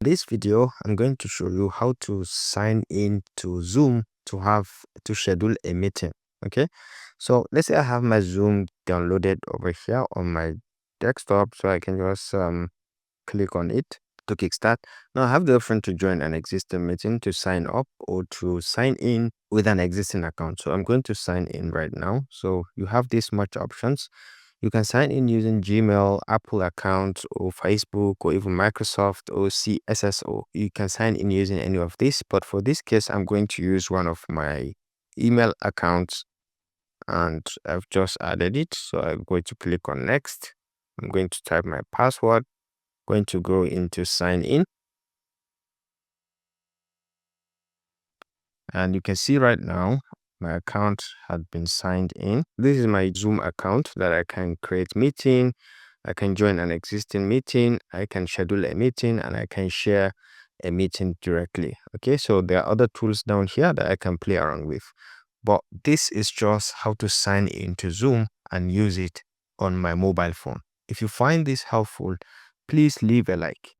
This video, I'm going to show you how to sign in to Zoom to schedule a meeting. Okay, so let's say I have my Zoom downloaded over here on my desktop, so I can just click on it to kickstart. Now I have the option to join an existing meeting, to sign up, or to sign in with an existing account. So I'm going to sign in right now. So you have this much options. You can sign in using Gmail, Apple account, or Facebook, or even Microsoft or CSSO. You can sign in using any of this, but for this case, I'm going to use one of my email accounts, and I've just added it. So I'm going to click on next. I'm going to type my password, going to go into sign in. And you can see right now, my account had been signed in. This is my Zoom account that I can create meeting. I can join an existing meeting. I can schedule a meeting, and I can share a meeting directly. Okay, so there are other tools down here that I can play around with. But this is just how to sign into Zoom and use it on my mobile phone. If you find this helpful, please leave a like.